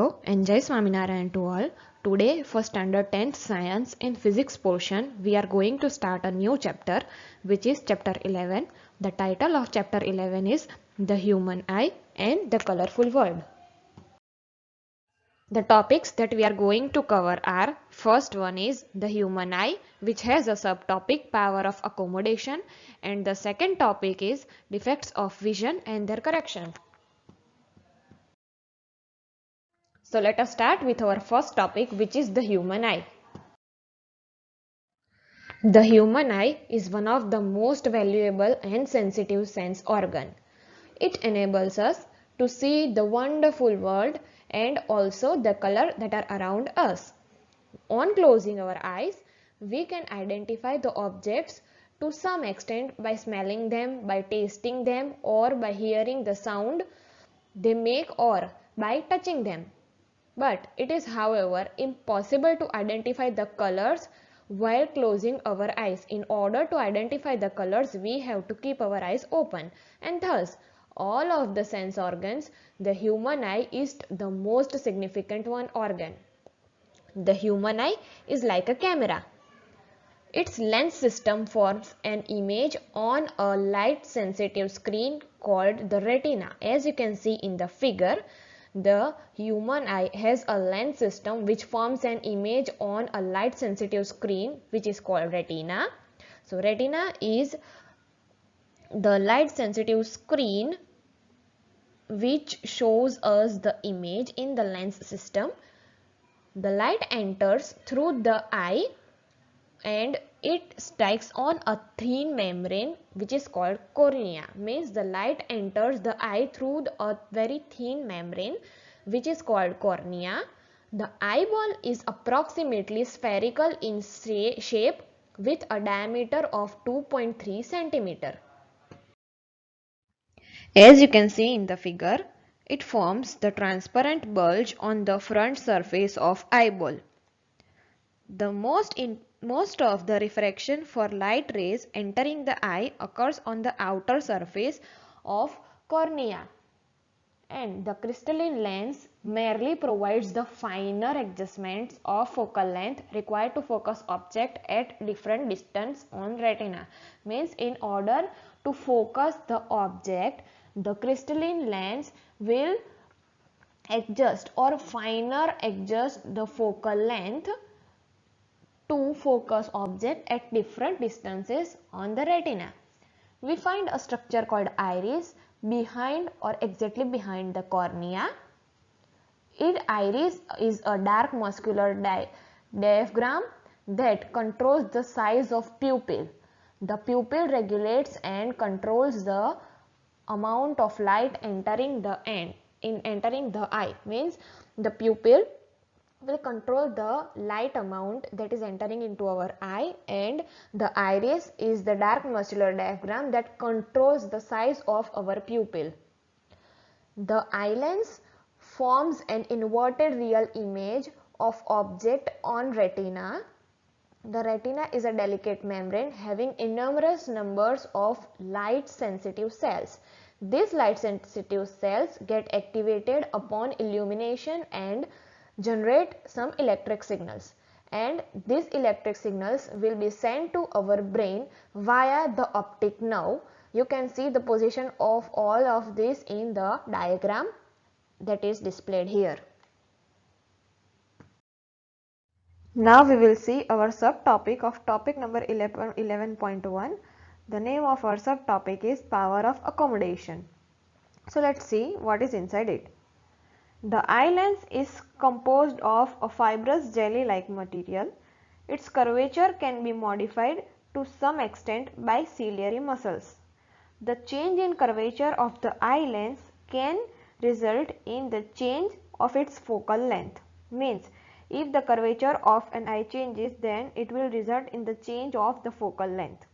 Hello and Jai Swaminarayan to all. Today for standard 10th science and physics portion we are going to start a new chapter which is chapter 11. The title of chapter 11 is The Human Eye and the Colorful World. The topics that we are going to cover are, first one is the human eye, which has a subtopic power of accommodation, and the second topic is defects of vision and their correction. So let us start with our first topic, which is the human eye. The human eye is one of the most valuable and sensitive sense organ. It enables us to see the wonderful world and also the color that are around us. On closing our eyes, we can identify the objects to some extent by smelling them, by tasting them, or by hearing the sound they make, or by touching them. But it is, however, impossible to identify the colors while closing our eyes. In order to identify the colors, we have to keep our eyes open, and thus all of the sense organs, the human eye is the most significant one organ. The human eye is like a camera. Its lens system forms an image on a light sensitive screen called the retina. As you can see in the figure, the human eye has a lens system which forms an image on a light sensitive screen which is called retina. So retina is the light sensitive screen which shows us the image in the lens system. The light enters through the eye and it strikes on a thin membrane which is called cornea. Means the light enters the eye through a very thin membrane which is called cornea. The eyeball is approximately spherical in shape with a diameter of 2.3 cm. As you can see in the figure, it forms the transparent bulge on the front surface of eyeball. The most of the refraction for light rays entering the eye occurs on the outer surface of cornea, and the crystalline lens merely provides the finer adjustments of focal length required to focus object at different distance on retina. Means in order to focus the object, the crystalline lens will adjust or finer adjust the focal length to focus object at different distances on the retina. We find a structure called iris behind or exactly behind the cornea. Iris is a dark muscular diaphragm that controls the size of pupil. The pupil regulates and controls the amount of light entering the eye. Means the pupil will control the light amount that is entering into our eye, and the iris is the dark muscular diaphragm that controls the size of our pupil. The eye lens forms an inverted real image of object on retina. The retina is a delicate membrane having enormous numbers of light sensitive cells. These light sensitive cells get activated upon illumination and generate some electric signals, and these electric signals will be sent to our brain via the optic nerve. You can see the position of all of this in the diagram that is displayed here. Now we will see our subtopic of topic number 11.1. The name of our subtopic is power of accommodation. So let's see what is inside it. The eye lens is composed of a fibrous jelly-like material. Its curvature can be modified to some extent by ciliary muscles. The change in curvature of the eye lens can result in the change of its focal length. Means if the curvature of an eye changes, then it will result in the change of the focal length.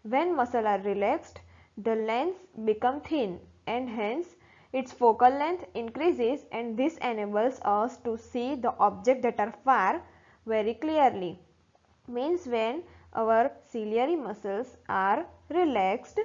When muscles are relaxed, the lens becomes thin and hence its focal length increases, and this enables us to see the objects that are far very clearly. Means when our ciliary muscles are relaxed,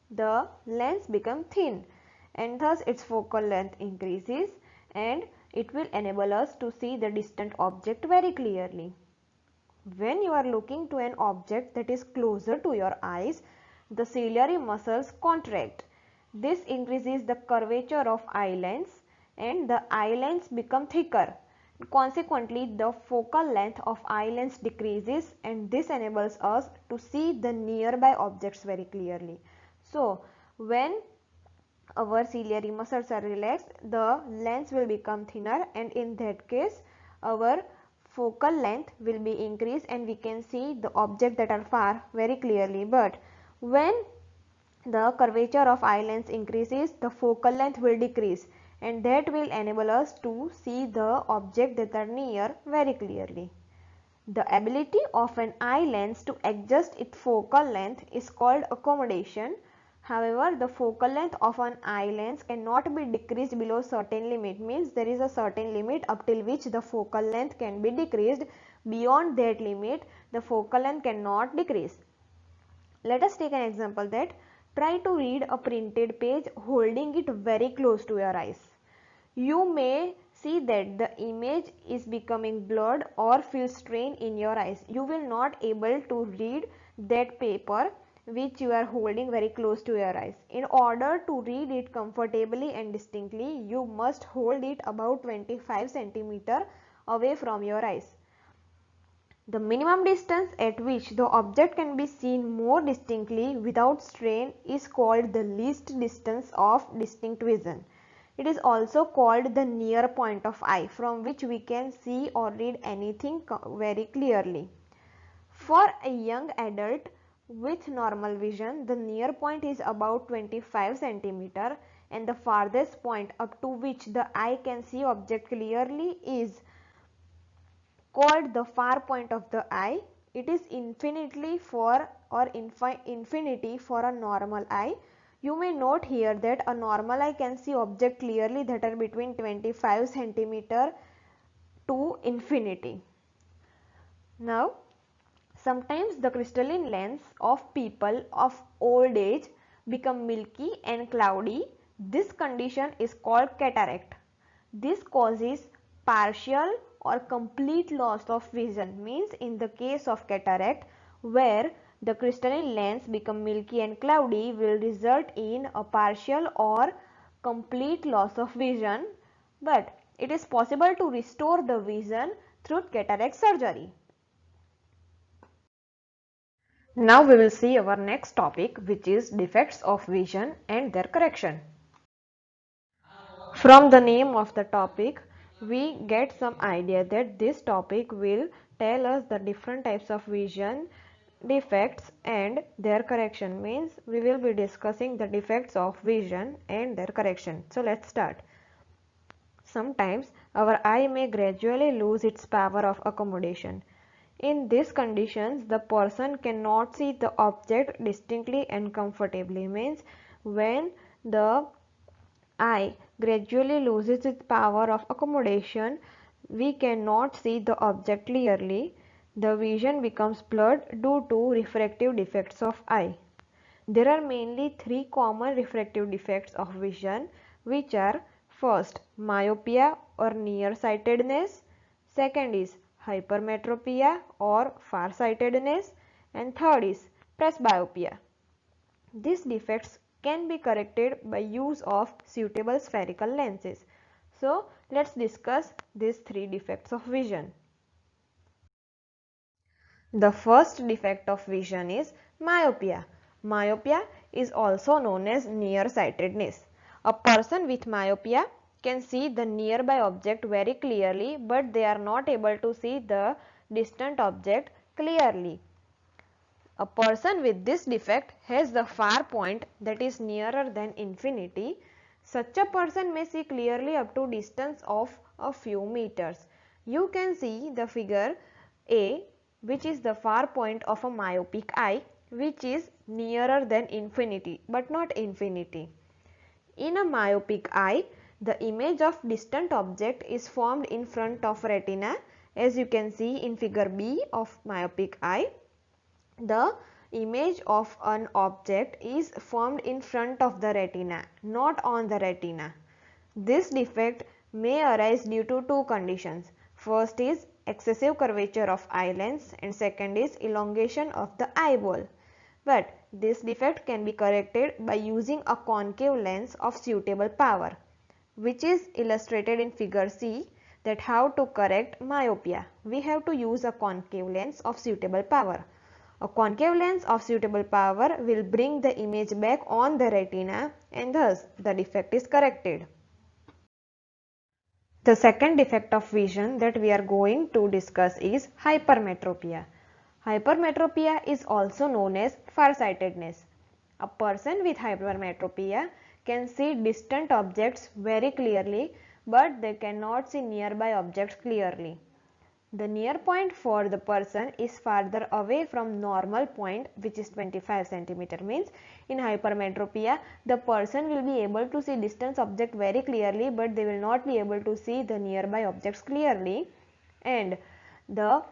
the lens becomes thin and thus its focal length increases and it will enable us to see the distant object very clearly. When you are looking to an object that is closer to your eyes, the ciliary muscles contract. This increases the curvature of eye lens and the eye lens become thicker. Consequently, the focal length of eye lens decreases and this enables us to see the nearby objects very clearly. So, when our ciliary muscles are relaxed, the lens will become thinner and in that case our focal length will be increased and we can see the objects that are far very clearly. But when the curvature of eye lens increases, the focal length will decrease and that will enable us to see the objects that are near very clearly. The ability of an eye lens to adjust its focal length is called accommodation. However, the focal length of an eye lens cannot be decreased below certain limit, means there is a certain limit up till which the focal length can be decreased. Beyond that limit, the focal length cannot decrease. Let us take an example that try to read a printed page holding it very close to your eyes. You may see that the image is becoming blurred or feel strain in your eyes. You will not able to read that paper which you are holding very close to your eyes. In order to read it comfortably and distinctly, you must hold it about 25 cm away from your eyes. The minimum distance at which the object can be seen more distinctly without strain is called the least distance of distinct vision. It is also called the near point of eye from which we can see or read anything very clearly. For a young adult with normal vision, the near point is about 25 cm and the farthest point up to which the eye can see object clearly is called the far point of the eye. It is infinity for a normal eye. You may note here that a normal eye can see object clearly that are between 25 cm to infinity. Now, sometimes the crystalline lens of people of old age become milky and cloudy. This condition is called cataract. This causes partial or complete loss of vision, means in the case of cataract where the crystalline lens become milky and cloudy will result in a partial or complete loss of vision, but it is possible to restore the vision through cataract surgery. Now we will see our next topic, which is defects of vision and their correction. From the name of the topic, we get some idea that this topic will tell us the different types of vision defects and their correction, means we will be discussing the defects of vision and their correction. So let's start. Sometimes our eye may gradually lose its power of accommodation. In these conditions, the person cannot see the object distinctly and comfortably, means when the eye gradually loses its power of accommodation, we cannot see the object clearly. The vision becomes blurred due to refractive defects of eye. There are mainly three common refractive defects of vision, which are first, myopia or nearsightedness, second is hypermetropia or farsightedness, and third is presbyopia. These defects can be corrected by use of suitable spherical lenses. So, let's discuss these three defects of vision. The first defect of vision is myopia. Myopia is also known as nearsightedness. A person with myopia can see the nearby object very clearly, but they are not able to see the distant object clearly. A person with this defect has the far point that is nearer than infinity. Such a person may see clearly up to distance of a few meters. You can see the figure A, which is the far point of a myopic eye, which is nearer than infinity but not infinity. In a myopic eye, the image of distant object is formed in front of retina, as you can see in figure B of myopic eye. The image of an object is formed in front of the retina, not on the retina. This defect may arise due to two conditions. First is excessive curvature of eye lens and second is elongation of the eyeball. But this defect can be corrected by using a concave lens of suitable power, which is illustrated in figure C, that how to correct myopia. We have to use a concave lens of suitable power. A concave lens of suitable power will bring the image back on the retina and thus the defect is corrected. The second defect of vision that we are going to discuss is hypermetropia. Hypermetropia is also known as farsightedness. A person with hypermetropia can see distant objects very clearly, but they cannot see nearby objects clearly. The near point for the person is farther away from normal point, which is 25 cm. Means in hypermetropia the person will be able to see distant object very clearly, but they will not be able to see the nearby objects clearly, and the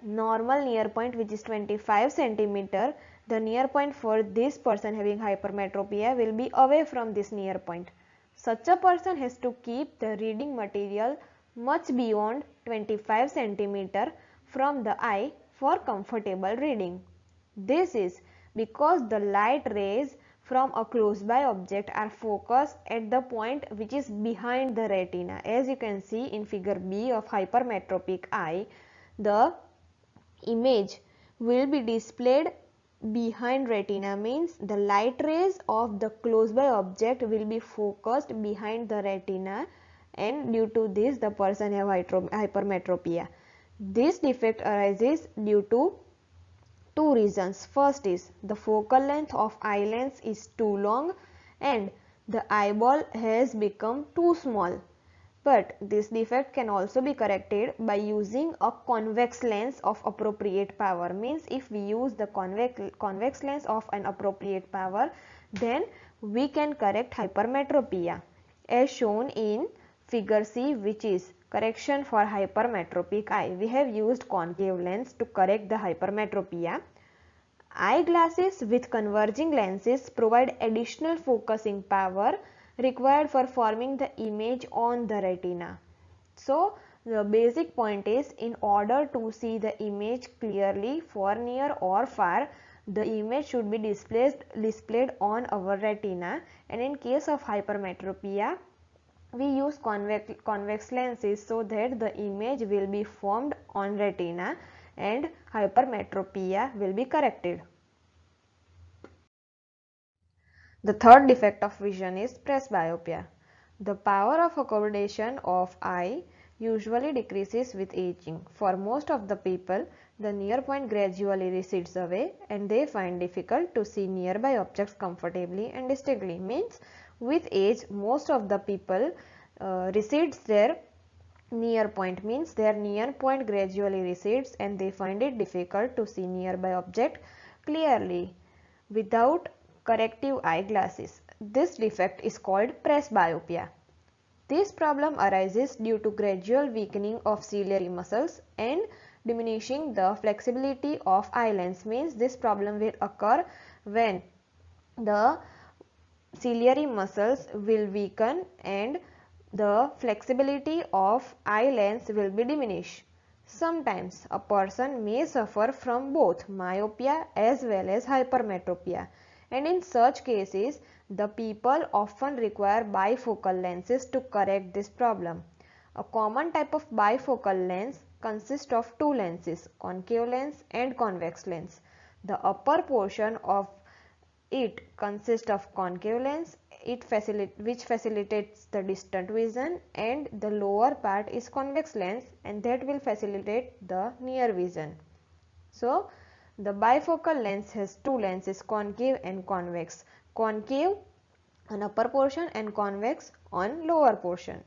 normal near point, which is 25 cm, the near point for this person having hypermetropia will be away from this near point. Such a person has to keep the reading material much beyond 25 cm from the eye for comfortable reading. This is because the light rays from a close by object are focused at the point which is behind the retina. As you can see in figure B of hypermetropic eye, the image will be displayed behind retina, means the light rays of the close by object will be focused behind the retina, and due to this the person have hypermetropia. This defect arises due to two reasons. First is the focal length of eye lens is too long and the eyeball has become too small. But this defect can also be corrected by using a convex lens of appropriate power. Means if we use the convex lens of an appropriate power, then we can correct hypermetropia, as shown in figure C, which is correction for hypermetropic eye. We have used concave lens to correct the hypermetropia. Eyeglasses with converging lenses provide additional focusing power required for forming the image on the retina. So the basic point is, in order to see the image clearly for near or far, the image should be displayed on our retina, and in case of hypermetropia we use convex lenses so that the image will be formed on retina and hypermetropia will be corrected. The third defect of vision is presbyopia. The power of accommodation of eye usually decreases with aging. For most of the people, the near point gradually recedes away and they find difficult to see nearby objects comfortably and distinctly. Means with age, most of the people recedes their near point, means their near point gradually recedes and they find it difficult to see nearby object clearly without corrective eyeglasses. This defect is called presbyopia. This problem arises due to gradual weakening of ciliary muscles and diminishing the flexibility of eye lens. Means this problem will occur when the ciliary muscles will weaken and the flexibility of eye lens will be diminished. Sometimes a person may suffer from both myopia as well as hypermetropia, and in such cases the people often require bifocal lenses to correct this problem. A common type of bifocal lens consists of two lenses, concave lens and convex lens. The upper portion of it consists of concave lens, which facilitates the distant vision, and the lower part is convex lens, and that will facilitate the near vision. So the bifocal lens has two lenses, concave and convex. Concave on upper portion and convex on lower portion.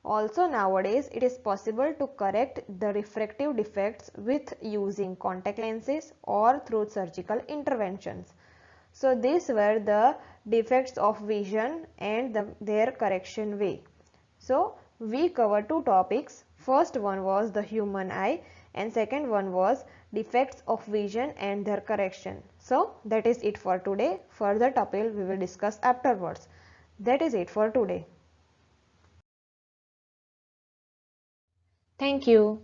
Also nowadays it is possible to correct the refractive defects with using contact lenses or through surgical interventions. So these were the defects of vision and their correction way. So we covered two topics. First one was the human eye and second one was defects of vision and their correction. So that is it for today. Further topic we will discuss afterwards. That is it for today. Thank you.